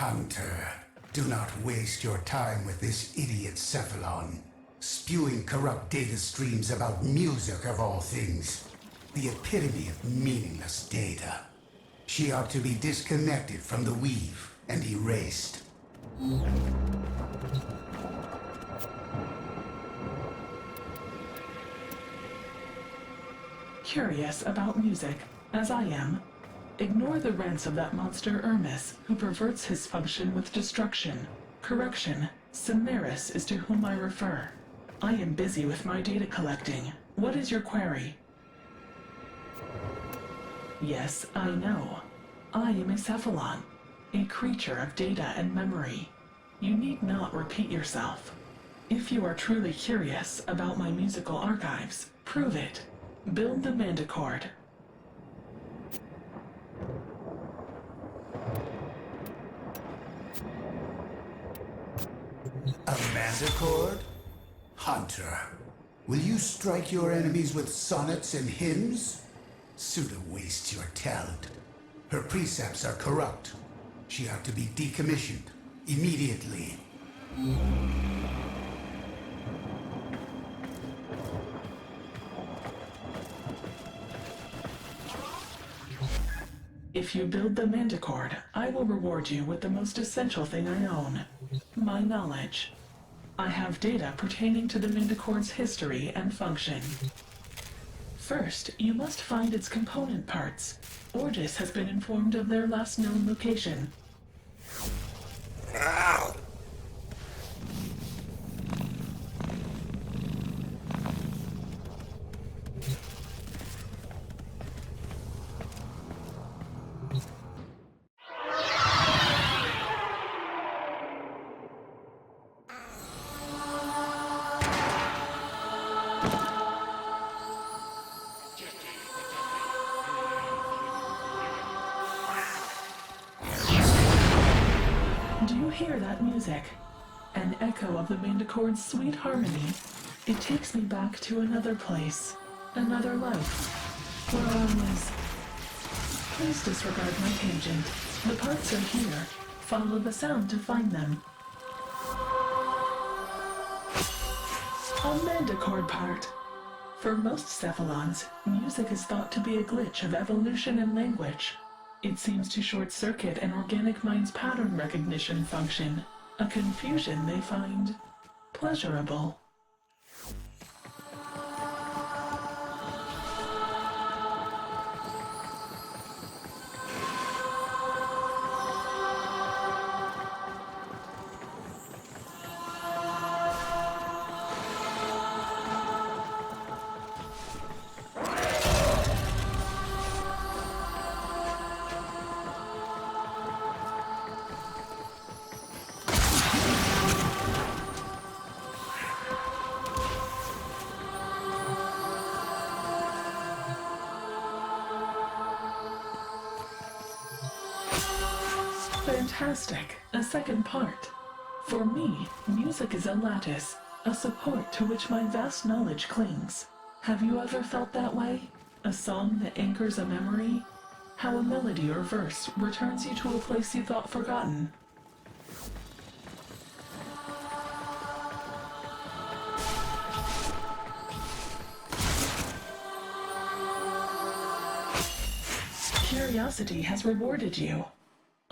Hunter, do not waste your time with this idiot Cephalon, spewing corrupt data streams about music of all things. The epitome of meaningless data. She ought to be disconnected from the weave and erased. Curious about music, as I am, ignore the rants of that monster Hermes, who perverts his function with destruction. Correction, Simaris is to whom I refer. I am busy with my data collecting. What is your query? Yes, I know. I am a Cephalon, a creature of data and memory. You need not repeat yourself. If you are truly curious about my musical archives, prove it. Build the Manticord. A Manticord? Hunter, will you strike your enemies with sonnets and hymns? Suda wastes your talent. Her precepts are corrupt. She ought to be decommissioned immediately. If you build the Manticord, I will reward you with the most essential thing I own, my knowledge. I have data pertaining to the Manticord's history and function. First, you must find its component parts. Ordis has been informed of their last known location. Do you hear that music? An echo of the Manticord's sweet harmony. It takes me back to another place, another life, where I was. Please disregard my tangent. The parts are here. Follow the sound to find them. A Manticord part. For most Cephalons, music is thought to be a glitch of evolution and language. It seems to short-circuit an organic mind's pattern recognition function, a confusion they find pleasurable. Fantastic. A second part. For me, music is a lattice, a support to which my vast knowledge clings. Have you ever felt that way? A song that anchors a memory? How a melody or verse returns you to a place you thought forgotten. Curiosity has rewarded you.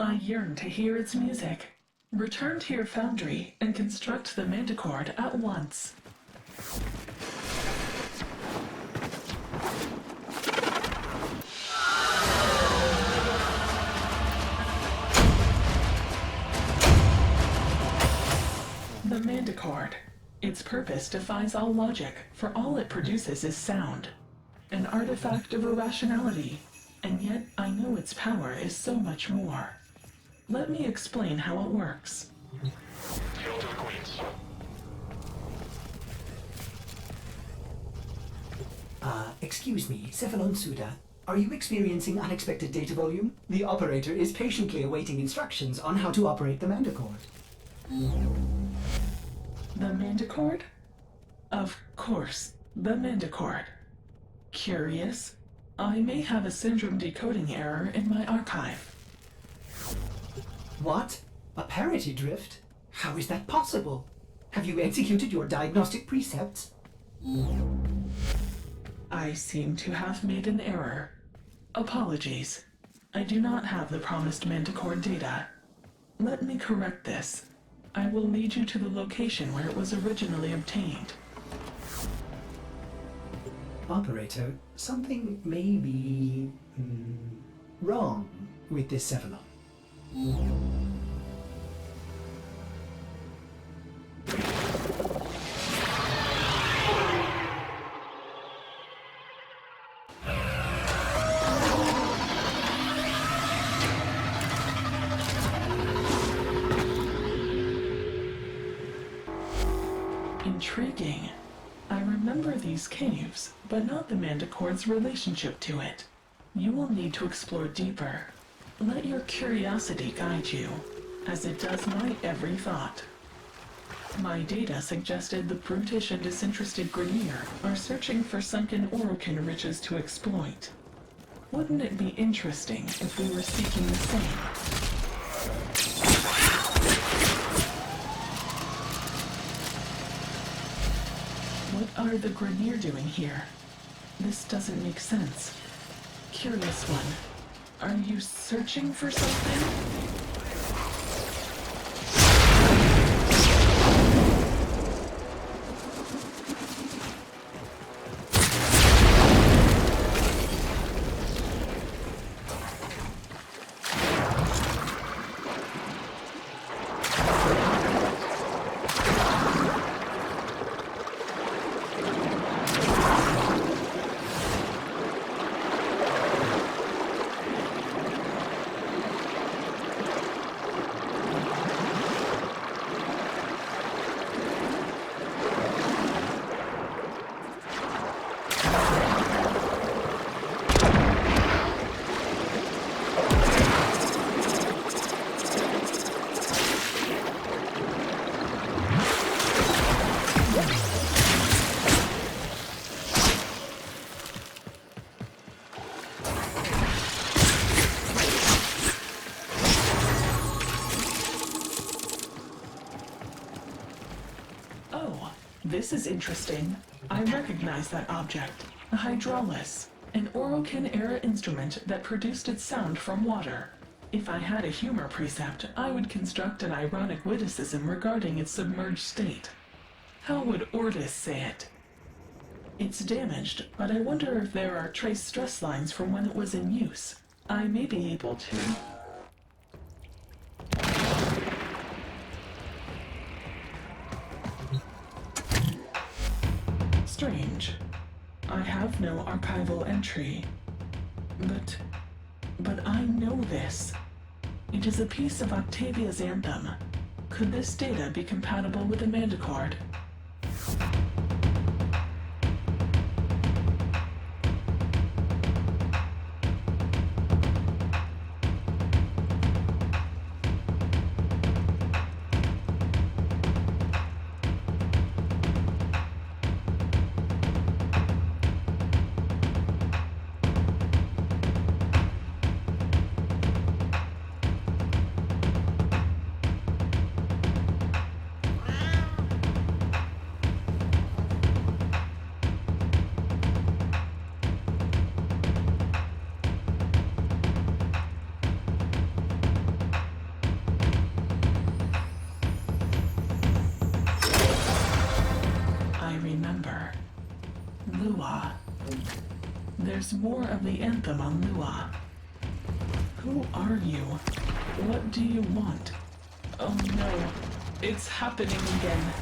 I yearn to hear its music. Return to your foundry and construct the Manticord at once. The Manticord. Its purpose defies all logic, for all it produces is sound. An artifact of irrationality, and yet I know its power is so much more. Let me explain how it works. Hail to the Queens. Excuse me, Cephalon Suda. Are you experiencing unexpected data volume? The operator is patiently awaiting instructions on how to operate the Manticord. The Manticord? Of course, the Manticord. Curious? I may have a syndrome decoding error in my archive. What? A parity drift? How is that possible? Have you executed your diagnostic precepts? I seem to have made an error. Apologies. I do not have the promised Manticore data. Let me correct this. I will lead you to the location where it was originally obtained. Operator, something may be wrong with this Cephalon. Intriguing. I remember these caves, but not the Manticore's relationship to it. You will need to explore deeper. Let your curiosity guide you, as it does my every thought. My data suggested the brutish and disinterested Grineer are searching for sunken Orokin riches to exploit. Wouldn't it be interesting if we were seeking the same? What are the Grineer doing here? This doesn't make sense. Curious one, are you searching for something? This is interesting. I recognize that object. A Hydraulus, an Orokin-era instrument that produced its sound from water. If I had a humor precept, I would construct an ironic witticism regarding its submerged state. How would Ordis say it? It's damaged, but I wonder if there are trace stress lines from when it was in use. I may be able to... Strange. I have no archival entry. But I know this. It is a piece of Octavia's Anthem. Could this data be compatible with the Manticore? There's more of the Anthem on Lua. Who are you? What do you want? Oh no, it's happening again.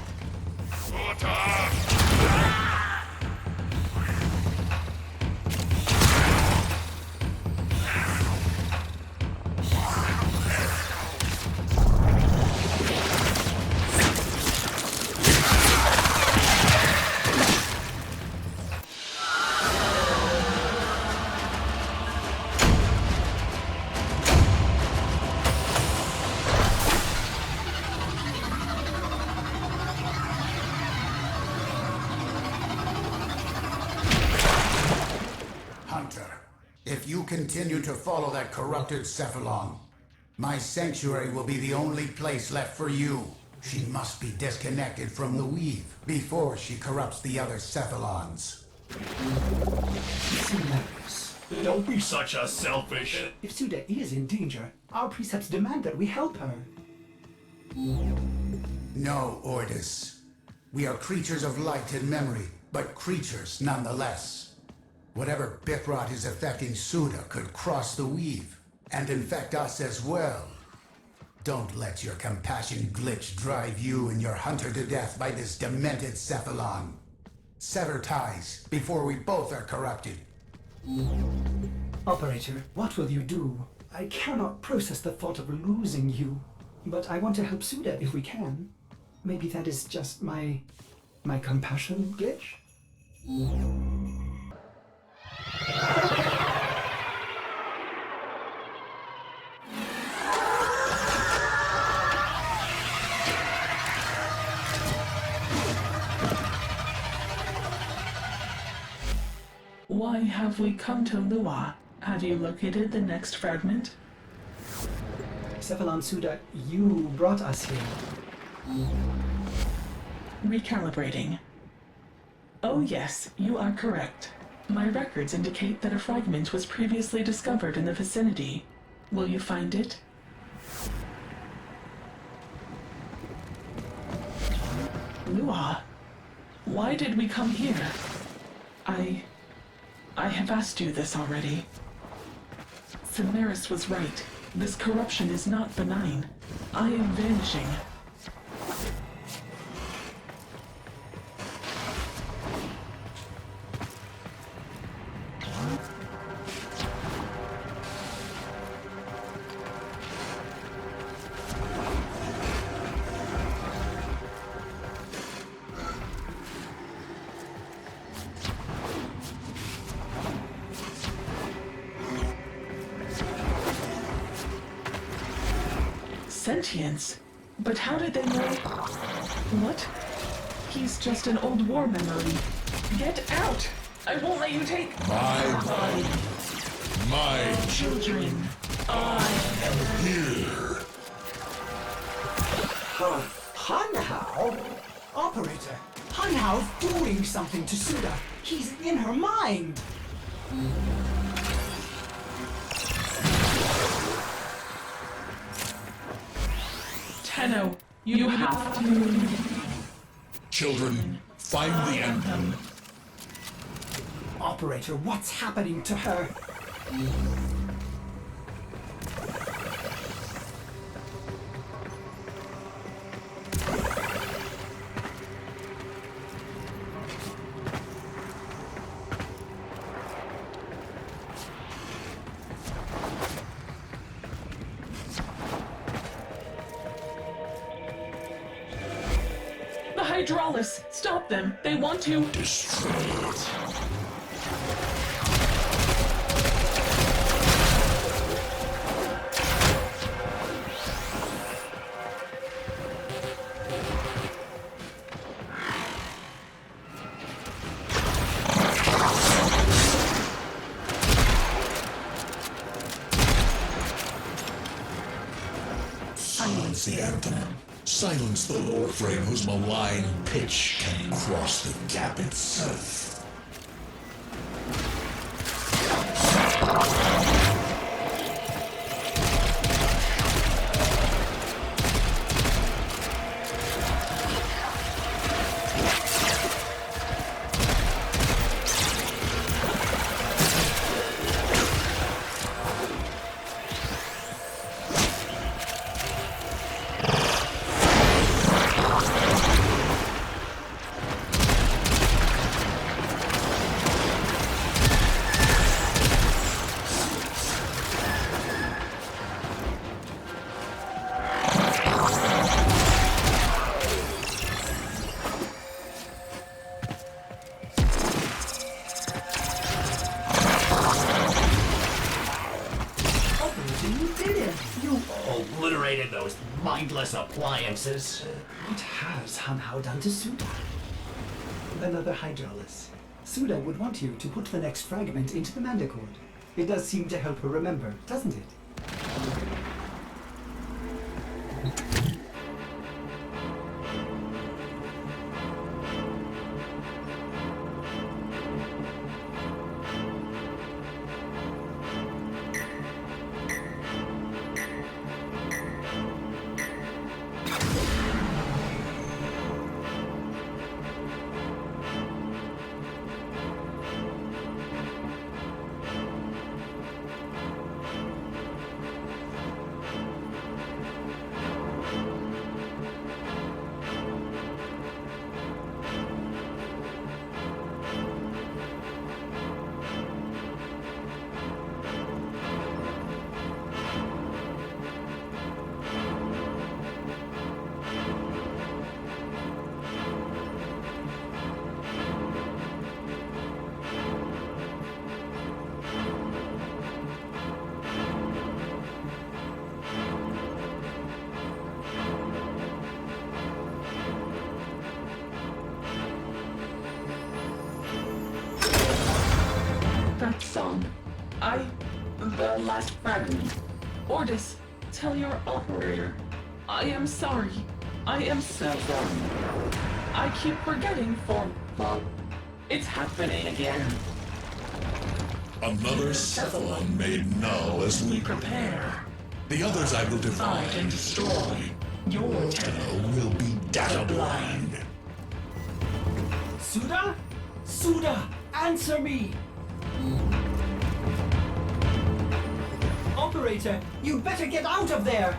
If you continue to follow that corrupted Cephalon, My sanctuary will be the only place left for you. She must be disconnected from the weave before she corrupts the other Cephalons. Simaris. Don't be such a selfish... If Suda is in danger, our precepts demand that we help her. No, Ordis. We are creatures of light and memory, but creatures nonetheless. Whatever Bickrot is affecting Suda could cross the weave and infect us as well. Don't let your compassion glitch drive you and your hunter to death by this demented Cephalon. Sever ties before we both are corrupted. Operator, what will you do? I cannot process the thought of losing you, but I want to help Suda if we can. Maybe that is just my compassion glitch? Why have we come to Lua? Have you located the next fragment? Cephalon Suda, you brought us here. Recalibrating. Oh yes, you are correct. My records indicate that a fragment was previously discovered in the vicinity. Will you find it? Lua, why did we come here? I have asked you this already. Simaris was right. This corruption is not benign. I am vanishing. Sentients? But how did they know? What? He's just an old war memory. Get out! I won't let you take My body. My Children, I am here. Hanhao? Operator, Hanhao's doing something to Suda. He's in her mind. Tenno, you have to... Children, find the Anthem. Operator, what's happening to her? The Hydraulus! Stop them! They want to... Destroy it. Silence the Anthem. Silence the Warframe whose malign pitch can cross the gap itself. Obliterated those mindless appliances. What has Hanhao done to Suda? Another Hydraulus. Suda would want you to put the next fragment into the Mandicord. It does seem to help her remember, doesn't it? That song. The last fragment. Ordis, tell your operator. I am sorry. I am so sorry. I keep forgetting well, it's happening again. Another Cephalon made null as we prepare. The others I will divide and destroy. Your Tenno will be data blind. Suda? Suda, answer me! Operator, you better get out of there!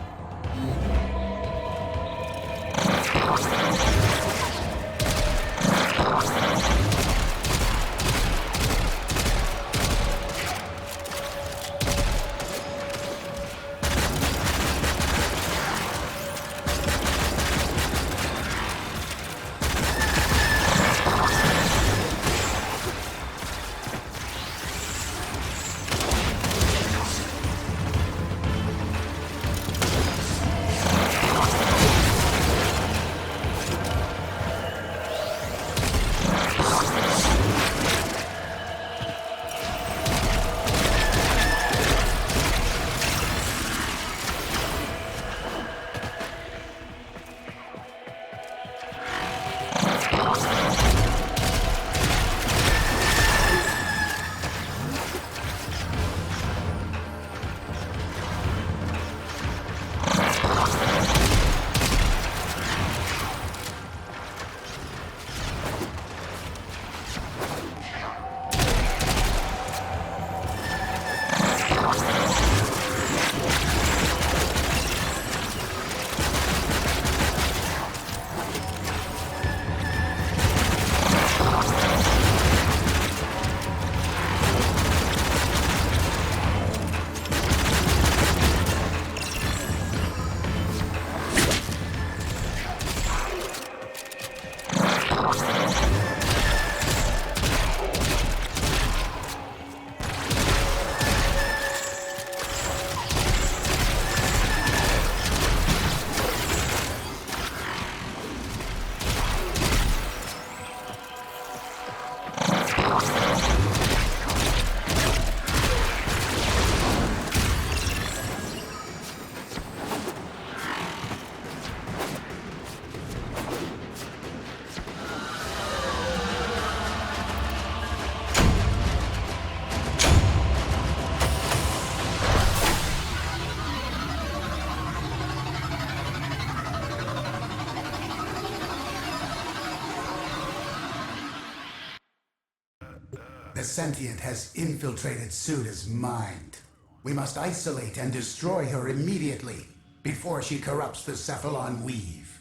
The Sentient has infiltrated Suda's mind. We must isolate and destroy her immediately, before she corrupts the Cephalon weave.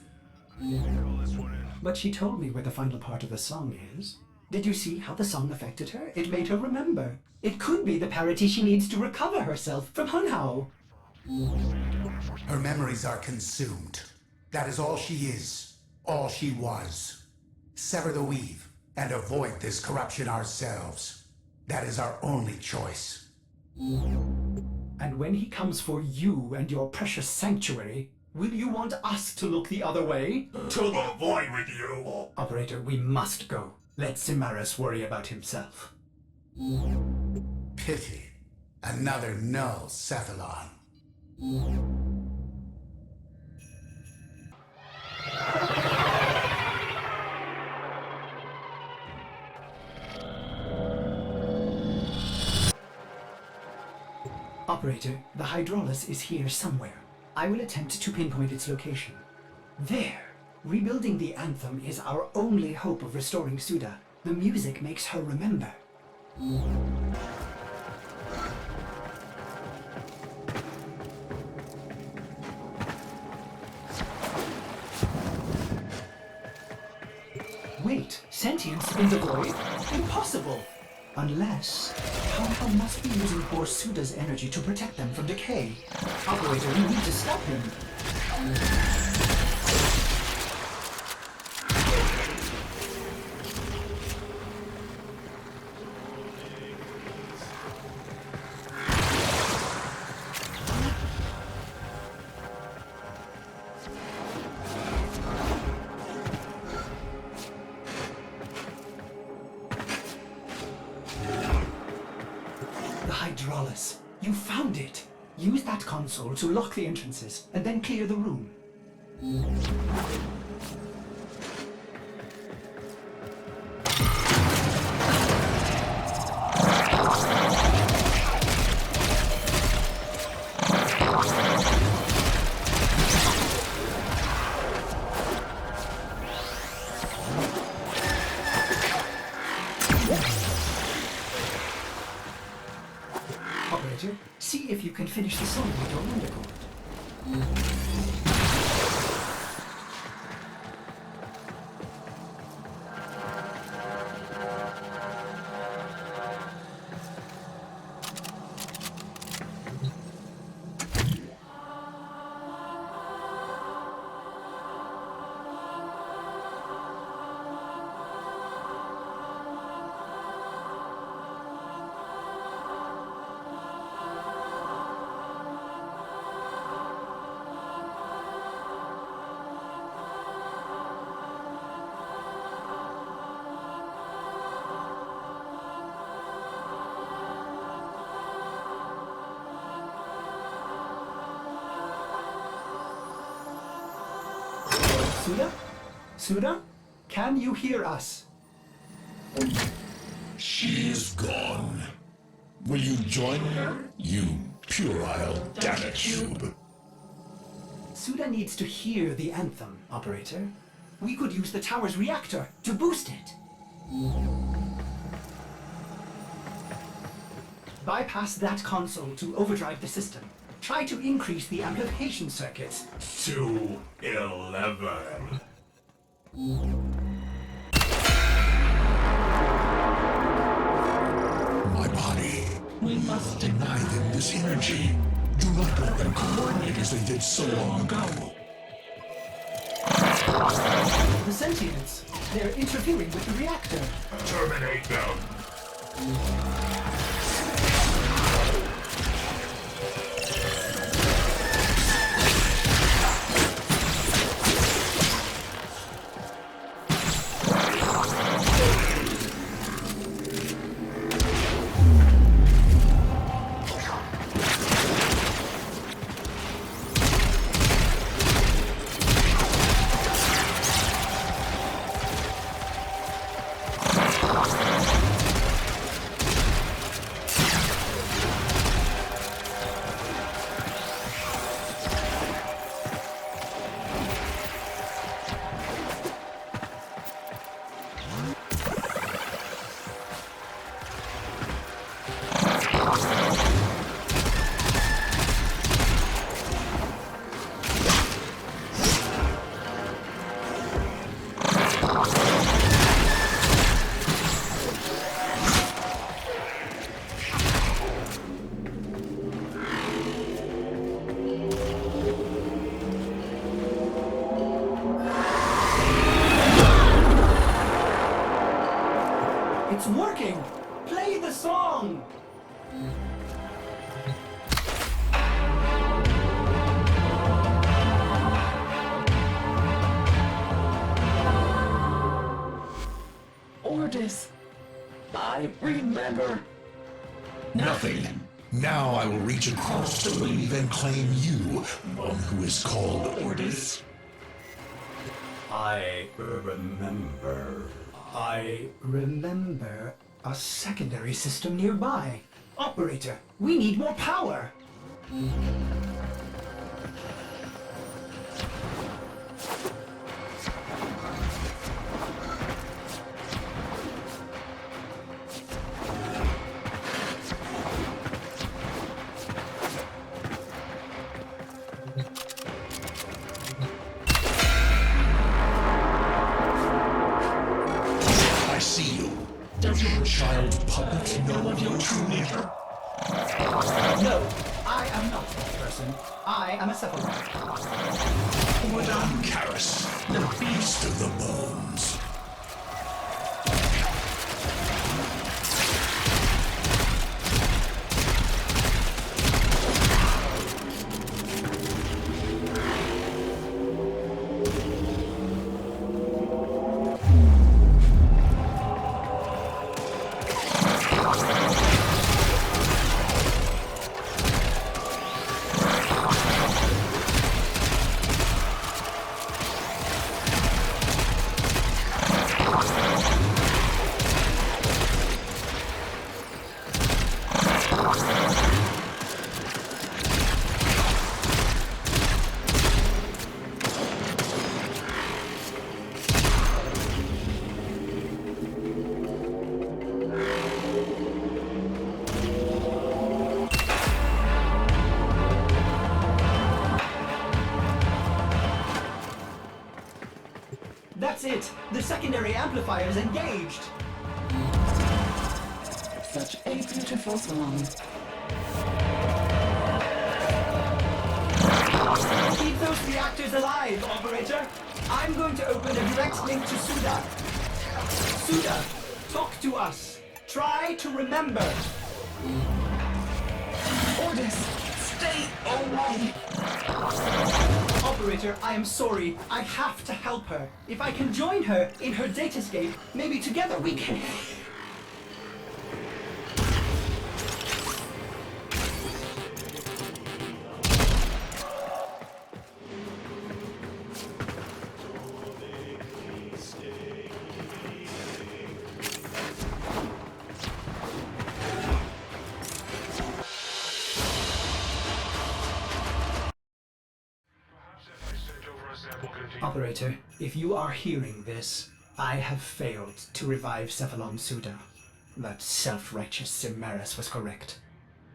But she told me where the final part of the song is. Did you see how the song affected her? It made her remember. It could be the parity she needs to recover herself from Hunhao. Her memories are consumed. That is all she is, all she was. Sever the weave, and avoid this corruption ourselves. That is our only choice. And when he comes for you and your precious sanctuary, will you want us to look the other way? To the void with you! Operator, we must go. Let Simaris worry about himself. Pity. Another null Cephalon. Operator, the Hydraulus is here somewhere. I will attempt to pinpoint its location. There! Rebuilding the Anthem is our only hope of restoring Suda. The music makes her remember. Wait, sentience in the void? Impossible! Unless Papa must be using poor Suda's energy to protect them from decay. Operator, we need to stop him. Hydraulus, you found it! Use that console to lock the entrances, and then clear the room. Operator, see if you can finish the song with your undercord. Suda? Suda? Can you hear us? She is gone. Will you join her, you puerile damage-cube? Suda needs to hear the Anthem, Operator. We could use the tower's reactor to boost it. Bypass that console to overdrive the system. Try to increase the amplification circuits. To 11. My body. We must deny them this energy. Do not let them coordinate as they did so long ago. The sentients. They're interfering with the reactor. Terminate them. It's working! Play the song! Ordis, I remember. Nothing. Now I will reach across the wave and claim you, one who is called Ordis. I remember. I remember a secondary system nearby. Operator, we need more power! I see you. Does your child puppet know of your true nature? No, I am not that person. I am a Cephalon. Madame Karis, the beast of the bones. That's it! The secondary amplifier is engaged! Such a beautiful song. Keep those reactors alive, operator! I'm going to open a direct link to Suda. Suda, talk to us. Try to remember. Ordis, stay away! Operator, I am sorry. I have to help her. If I can join her in her datascape, maybe together we can... Operator, if you are hearing this, I have failed to revive Cephalon Suda. That self-righteous Simaris was correct.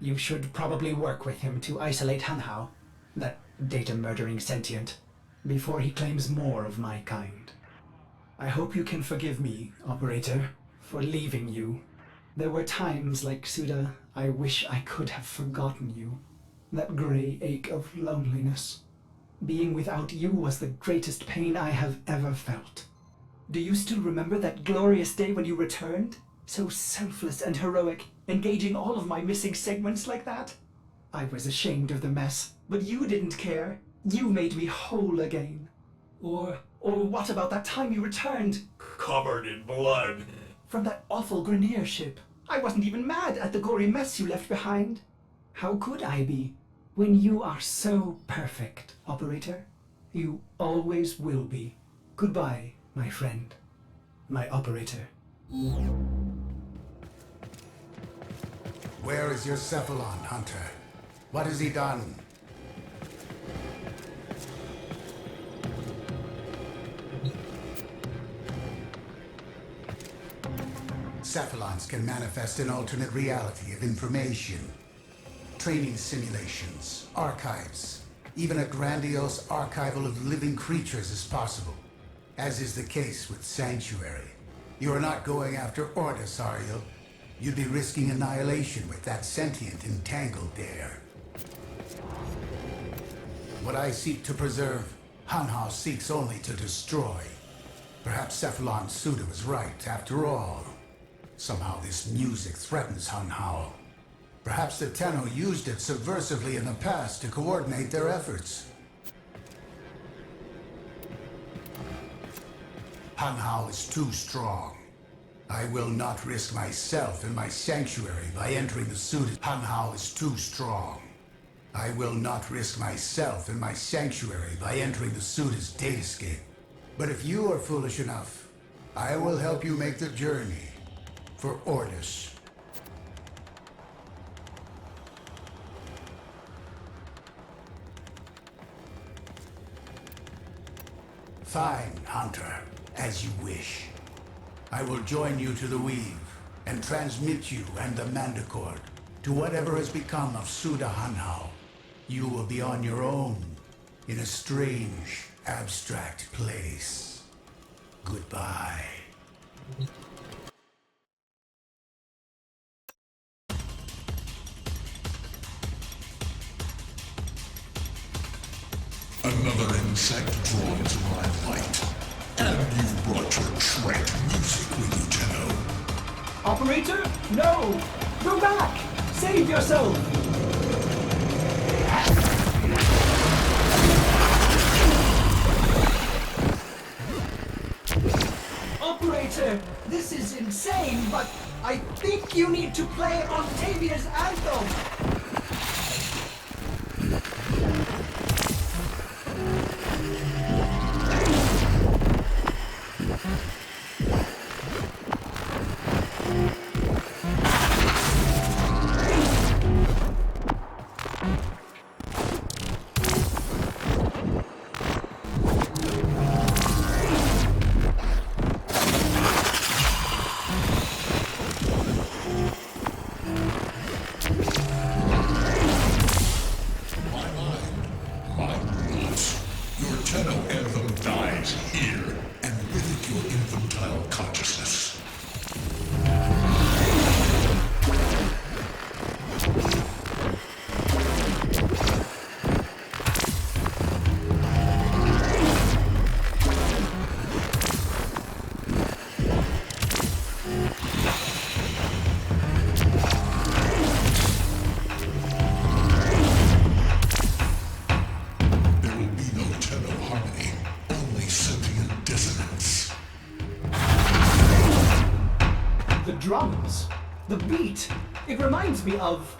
You should probably work with him to isolate Hanhao, that data-murdering sentient, before he claims more of my kind. I hope you can forgive me, Operator, for leaving you. There were times, like Suda, I wish I could have forgotten you. That grey ache of loneliness. Being without you was the greatest pain I have ever felt. Do you still remember that glorious day when you returned? So selfless and heroic, engaging all of my missing segments like that? I was ashamed of the mess, but you didn't care. You made me whole again. Or what about that time you returned? Covered in blood. From that awful Grenier ship. I wasn't even mad at the gory mess you left behind. How could I be? When you are so perfect, Operator. You always will be. Goodbye, my friend. My Operator. Where is your Cephalon, Hunter? What has he done? Cephalons can manifest an alternate reality of information. Training simulations, archives, even a grandiose archival of living creatures is possible, as is the case with Sanctuary. You are not going after Ordis, are you? You'd be risking annihilation with that sentient entangled there. What I seek to preserve, Hanhao seeks only to destroy. Perhaps Cephalon Suda was right, after all. Somehow this music threatens Hanhao. Perhaps the Tenno used it subversively in the past to coordinate their efforts. Hanhao is too strong. I will not risk myself and my sanctuary by entering the Suda. Hanhao is too strong. I will not risk myself and my sanctuary by entering the Suda's datascape. But if you are foolish enough, I will help you make the journey for Ordis. Fine, Hunter. As you wish. I will join you to the Weave, and transmit you and the Manticore to whatever has become of Suda Hanhao. You will be on your own, in a strange, abstract place. Goodbye. Another insect drawn to my light. And you brought your trank music with you, Tenno. Operator? No! Go back! Save yourself! Operator! This is insane, but I think you need to play Octavia's Anthem! Drums. The beat. It reminds me of...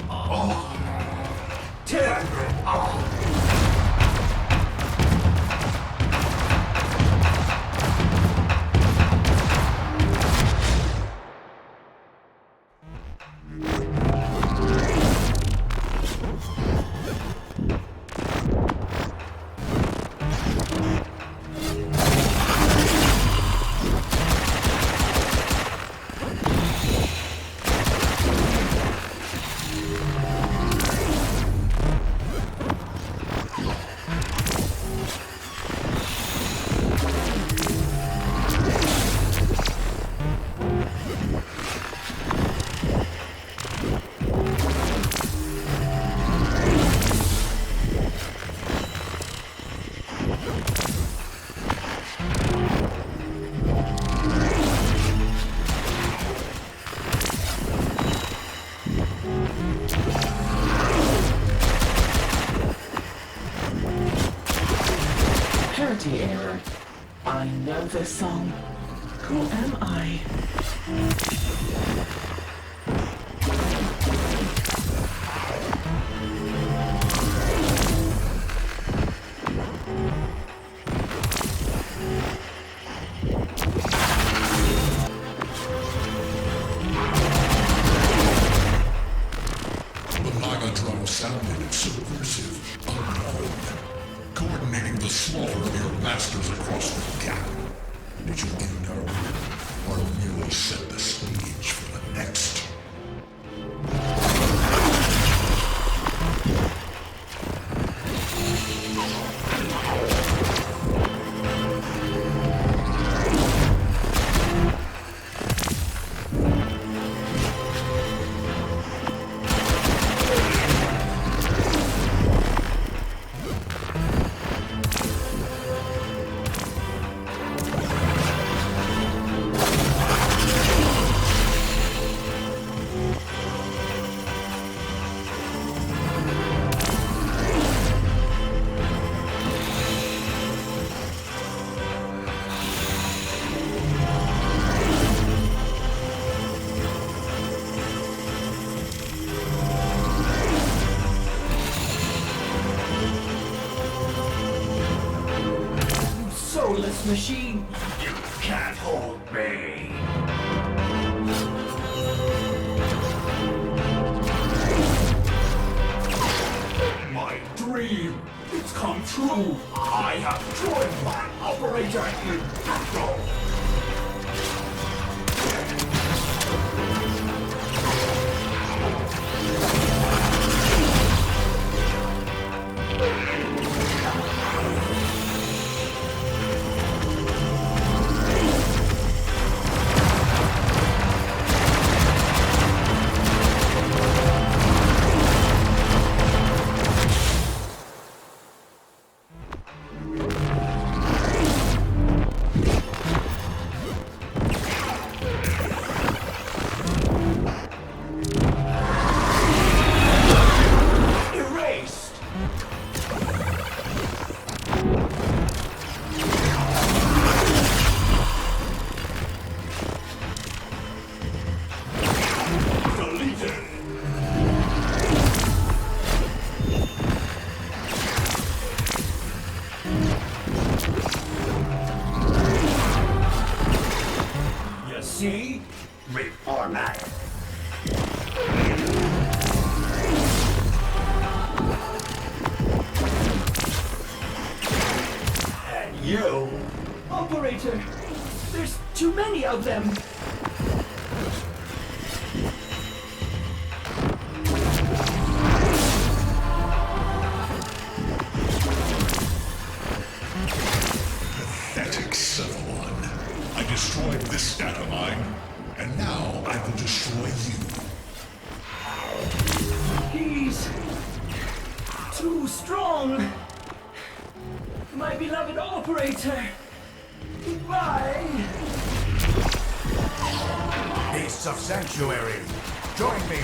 Error. I know this song. Who am I? The Naga drum sounded subversive, unknown. Coordinating the slaughter of your masters across the gap. Did you end our work, or merely set the stage for the next? Machine. You can't hold me. My dream dream. It's come true. I have joined my operator in battle. See? Reformat. And you? Operator! There's too many of them! Pathetic Cephalon. I destroyed this data mine, and now I will destroy you. He's too strong! My beloved operator! Goodbye! Beasts of Sanctuary, join me!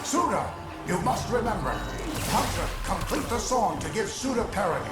Suda, you must remember. Hunter, complete the song to give Suda parody.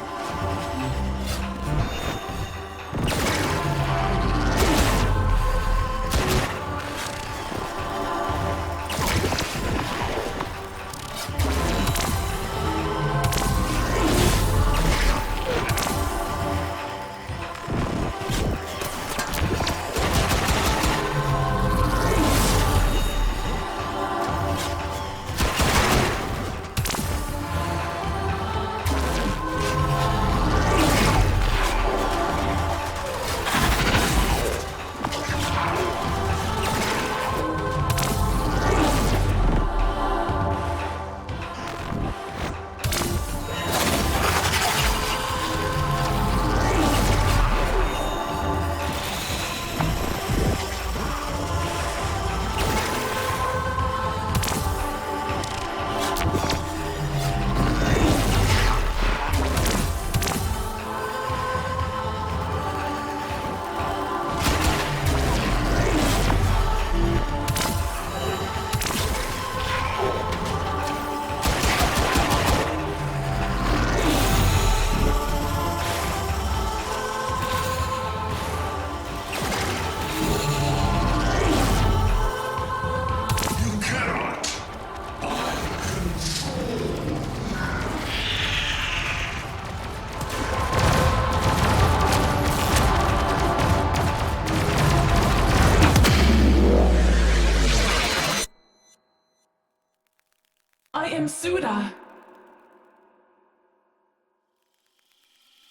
I am Suda.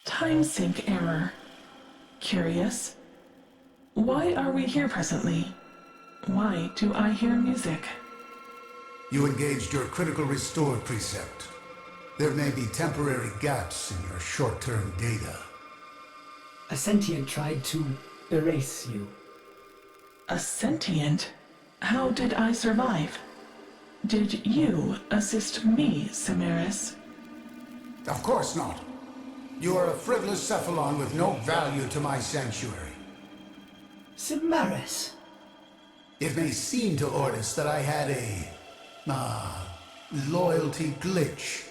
Time sync error. Curious. Why are we here presently? Why do I hear music? You engaged your critical restore precept. There may be temporary gaps in your short-term data. A sentient tried to erase you. A sentient? How did I survive? Did you assist me, Simaris? Of course not. You are a frivolous Cephalon with no value to my sanctuary. Simaris? It may seem to Ordis that I had a loyalty glitch,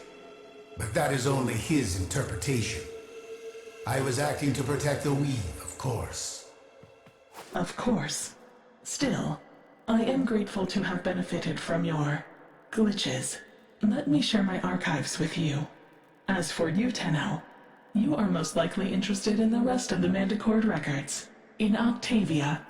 but that is only his interpretation. I was acting to protect the weave, of course. Of course. Still, I am grateful to have benefited from your glitches. Let me share my archives with you. As for you, Tenno, you are most likely interested in the rest of the Manticore records. In Octavia,